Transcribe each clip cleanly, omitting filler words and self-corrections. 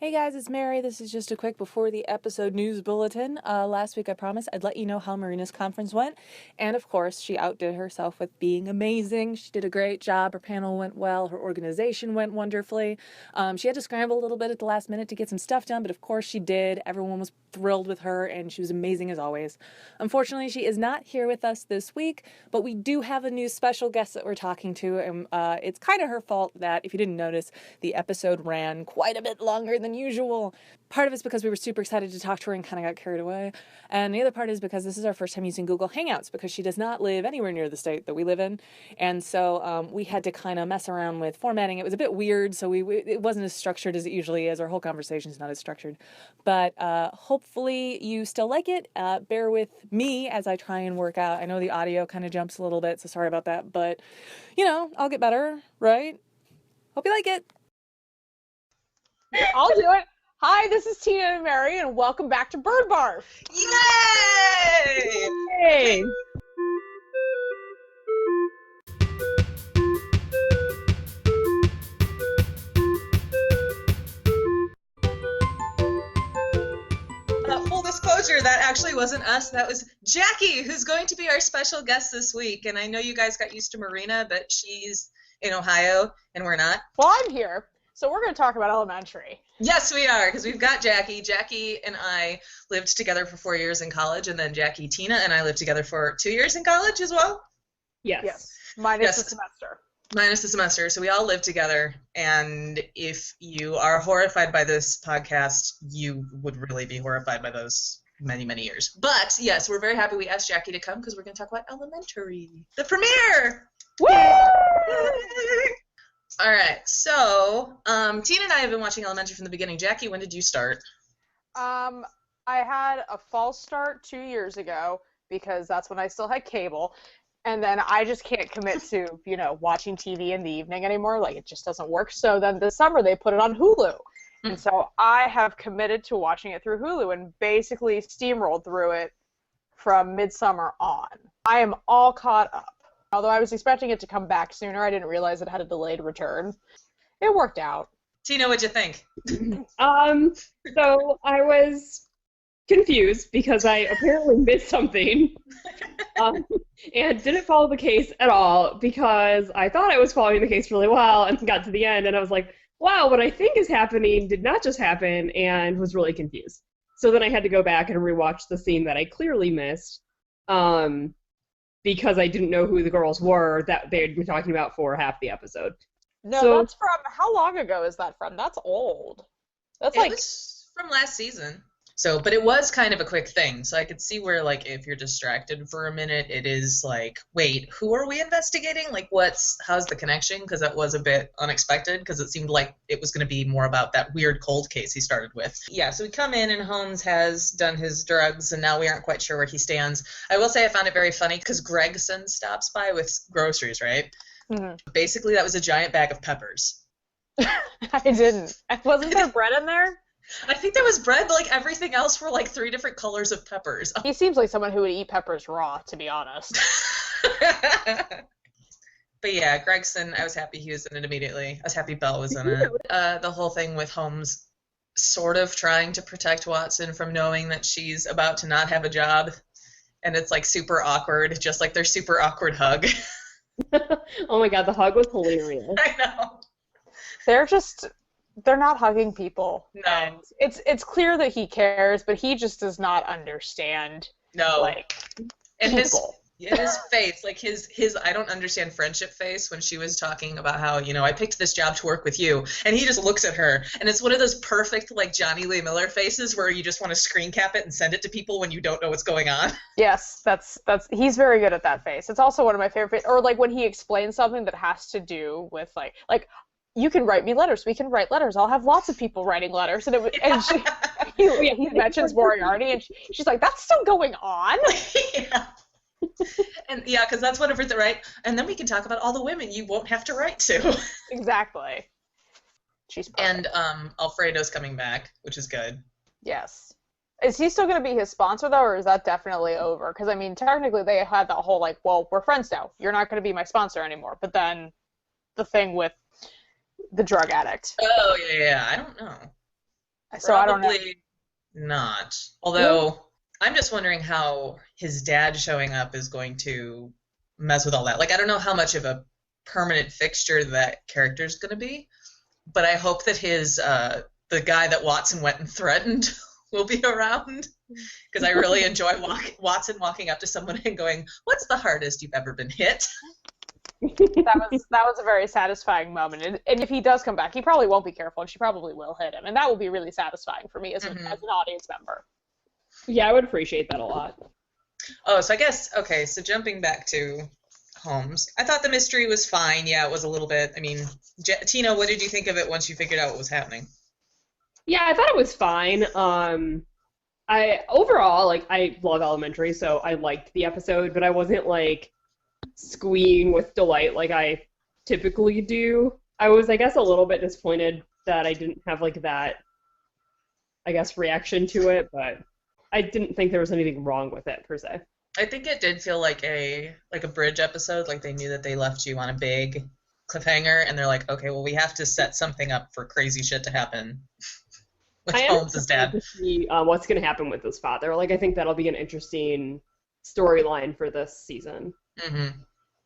Hey guys, it's Mary. This is just a quick before the episode news bulletin. Last week I promised I'd let you know how Marina's conference went. And of course, she outdid herself with being amazing. She did a great job. Her panel went well. Her organization went wonderfully. She had to scramble a little bit at the last minute to get some stuff done, but of course she did. Everyone was thrilled with her and she was amazing as always. Unfortunately, she is not here with us this week, but we do have a new special guest that we're talking to. And it's kind of her fault that, if you didn't notice, the episode ran quite a bit longer than usual. Part of it's because we were super excited to talk to her and kind of got carried away. And the other part is because this is our first time using Google Hangouts because she does not live anywhere near the state that we live in. And so we had to kind of mess around with formatting. It was a bit weird, so it wasn't as structured as it usually is. Our whole conversation is not as structured. But hopefully you still like it. Bear with me as I try and work out. I know the audio kind of jumps a little bit, so sorry about that. But, I'll get better, right? Hope you like it. I'll do it. Hi, this is Tina and Mary, and welcome back to Bird Barf. Yay! Yay! Full disclosure, that actually wasn't us. That was Jackie, who's going to be our special guest this week. And I know you guys got used to Marina, but she's in Ohio, and we're not. Well, I'm here, so we're going to talk about elementary. Yes, we are, because we've got Jackie. Jackie and I lived together for 4 years in college, and then Jackie, Tina, and I lived together for 2 years in college as well. Yes. Minus the semester. Minus the semester. So we all lived together, and if you are horrified by this podcast, you would really be horrified by those many, many years. But, yes, we're very happy we asked Jackie to come, because we're going to talk about elementary. The premiere! Woo! All right, so Tina and I have been watching Elementary from the beginning. Jackie, when did you start? I had a false start 2 years ago because that's when I still had cable, and then I just can't commit to, watching TV in the evening anymore. Like, it just doesn't work. So then this summer they put it on Hulu, and so I have committed to watching it through Hulu and basically steamrolled through it from midsummer on. I am all caught up. Although I was expecting it to come back sooner, I didn't realize it had a delayed return. It worked out. Tina, what'd you think? So I was confused because I apparently missed something and didn't follow the case at all because I thought I was following the case really well and got to the end and I was like, wow, what I think is happening did not just happen, and was really confused. So then I had to go back and rewatch the scene that I clearly missed. Because I didn't know who the girls were that they had been talking about for half the episode. No, that's from, how long ago is that from? That's old. That's it was from last season. So, but it was kind of a quick thing. So I could see where, like, if you're distracted for a minute, it is like, wait, who are we investigating? Like, how's the connection? Because that was a bit unexpected, because it seemed like it was going to be more about that weird cold case he started with. Yeah, so we come in and Holmes has done his drugs, and now we aren't quite sure where he stands. I will say I found it very funny because Gregson stops by with groceries, right? Mm-hmm. Basically, that was a giant bag of peppers. I didn't. Wasn't there bread in there? I think there was bread, but like everything else were like 3 different colors of peppers. He seems like someone who would eat peppers raw, to be honest. But yeah, Gregson, I was happy he was in it immediately. I was happy Belle was in it. The whole thing with Holmes sort of trying to protect Watson from knowing that she's about to not have a job. And it's like super awkward, just like their super awkward hug. Oh my god, the hug was hilarious. I know. They're not hugging people. No. And it's clear that he cares, but he just does not understand. No. Like, and people. his face, like his I don't understand friendship face when she was talking about how, I picked this job to work with you, and he just looks at her, and it's one of those perfect, like, Johnny Lee Miller faces where you just want to screen cap it and send it to people when you don't know what's going on. Yes, that's he's very good at that face. It's also one of my favorite, or like when he explains something that has to do with like you can write me letters. We can write letters. I'll have lots of people writing letters. And he mentions Moriarty, and she's like, "That's still going on." Yeah. And yeah, because that's one of her, right? And then we can talk about all the women you won't have to write to. Exactly. She's perfect. And Alfredo's coming back, which is good. Yes. Is he still going to be his sponsor, though, or is that definitely over? Because, I mean, technically they had that whole, like, well, we're friends now. You're not going to be my sponsor anymore. But then the thing with the drug addict. Oh, yeah, I don't know. So I don't know. Probably not. Although, I'm just wondering how his dad showing up is going to mess with all that. Like, I don't know how much of a permanent fixture that character's going to be, but I hope that the guy that Watson went and threatened will be around, because I really enjoy Watson walking up to someone and going, "What's the hardest you've ever been hit?" That was a very satisfying moment. And if he does come back, he probably won't be careful, and she probably will hit him. And that will be really satisfying for me as an audience member. Yeah, I would appreciate that a lot. Oh, so I guess, okay, so jumping back to Holmes, I thought the mystery was fine. Yeah, it was a little bit, I mean, Tina, what did you think of it once you figured out what was happening? Yeah, I thought it was fine. I love Elementary, so I liked the episode, but I wasn't like squealing with delight like I typically do. I was, I guess, a little bit disappointed that I didn't have like that, I guess, reaction to it, but I didn't think there was anything wrong with it per se. I think it did feel like a bridge episode, like they knew that they left you on a big cliffhanger, and they're like, okay, well, we have to set something up for crazy shit to happen with Holmes' dad. To see what's going to happen with his father. Like, I think that'll be an interesting storyline for this season,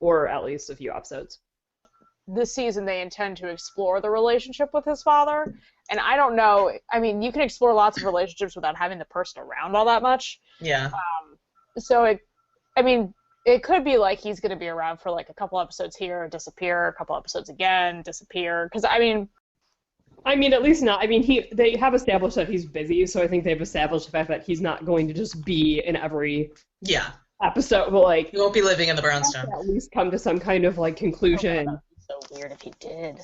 or at least a few episodes. This season, they intend to explore the relationship with his father, and I don't know. I mean, you can explore lots of relationships without having the person around all that much. Yeah. So it could be like he's going to be around for like a couple episodes here, disappear, a couple episodes again, disappear. Because I mean, at least not. I mean, they have established that he's busy, so I think they've established the fact that he's not going to just be in every episode. But like, he won't be living in the brownstone. At least come to some kind of like conclusion. Oh, that'd be so weird if he did.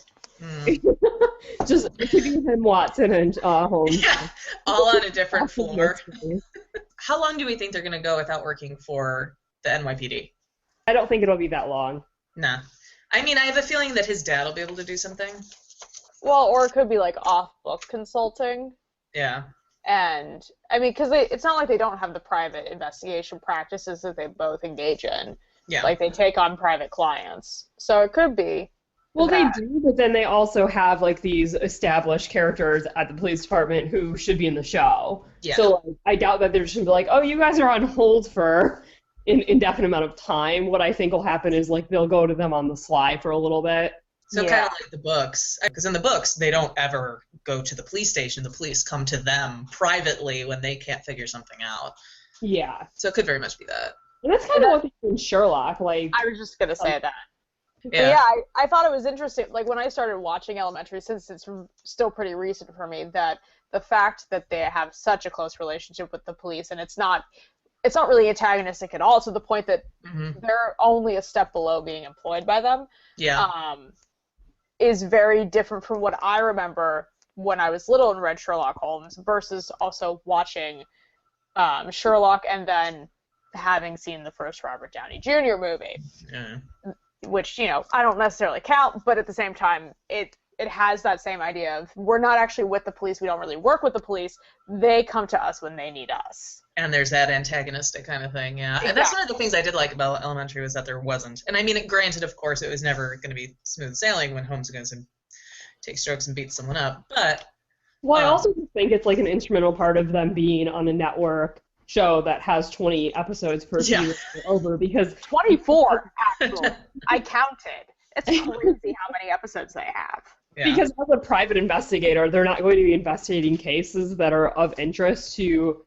Just keeping him Watson and Holmes. Yeah, all on a different floor. How long do we think they're going to go without working for the NYPD? I don't think it'll be that long. Nah. I mean, I have a feeling that his dad will be able to do something. Well, or it could be like off-book consulting. Yeah. And, I mean, because it's not like they don't have the private investigation practices that they both engage in. Yeah. Like, they take on private clients. So it could be. Well, they do, but then they also have, like, these established characters at the police department who should be in the show. Yeah. So, like, I doubt that they're just going to be like, oh, you guys are on hold for an indefinite amount of time. What I think will happen is, like, they'll go to them on the sly for a little bit. So kind of like the books. Because in the books, they don't ever go to the police station. The police come to them privately when they can't figure something out. Yeah. So it could very much be that. And that's kind of what they do in Sherlock. Like, I was just going to say that. Yeah. I thought it was interesting, like, when I started watching Elementary, since it's still pretty recent for me, that the fact that they have such a close relationship with the police, and it's not really antagonistic at all, to the point that they're only a step below being employed by them, is very different from what I remember when I was little and read Sherlock Holmes, versus also watching Sherlock and then having seen the first Robert Downey Jr. movie. Yeah. Which, you know, I don't necessarily count, but at the same time, it has that same idea of, we're not actually with the police, we don't really work with the police, they come to us when they need us. And there's that antagonistic kind of thing, yeah. Exactly. And that's one of the things I did like about Elementary, was that there wasn't. And I mean, granted, of course, it was never going to be smooth sailing when Holmes goes and takes strokes and beats someone up, but... Well, I also think it's like an instrumental part of them being on a network show that has 20 episodes per season over, because 24 actually. I counted. It's crazy how many episodes they have. Yeah. Because as a private investigator, they're not going to be investigating cases that are of interest to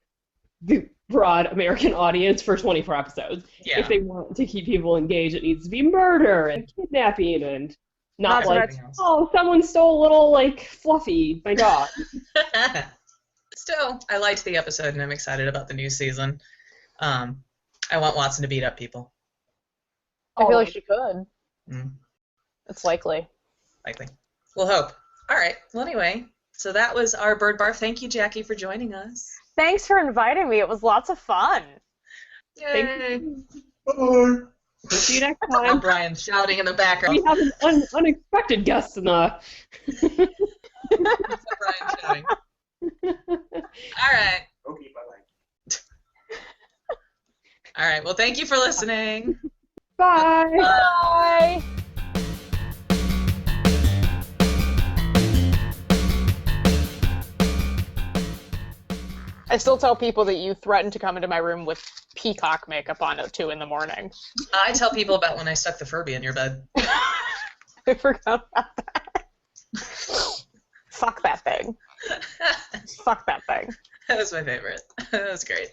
the broad American audience for 24 episodes. Yeah. If they want to keep people engaged, it needs to be murder and kidnapping and not like, oh, someone stole a little, like, Fluffy, my dog. Still, I liked the episode, and I'm excited about the new season. I want Watson to beat up people. I feel like she could. Mm. It's likely. Likely. We'll hope. All right. Well, anyway, so that was our Bird Barf. Thank you, Jackie, for joining us. Thanks for inviting me. It was lots of fun. Yay. Bye. See you next time. Brian shouting in the background. We have an unexpected guest in the... Brian shouting. All right. Okay, bye-bye. All right. Well, thank you for listening. Bye. Bye. I still tell people that you threatened to come into my room with peacock makeup on at 2 a.m. I tell people about when I stuck the Furby in your bed. I forgot about that. Fuck that thing. Fuck that thing. That was my favorite. That was great.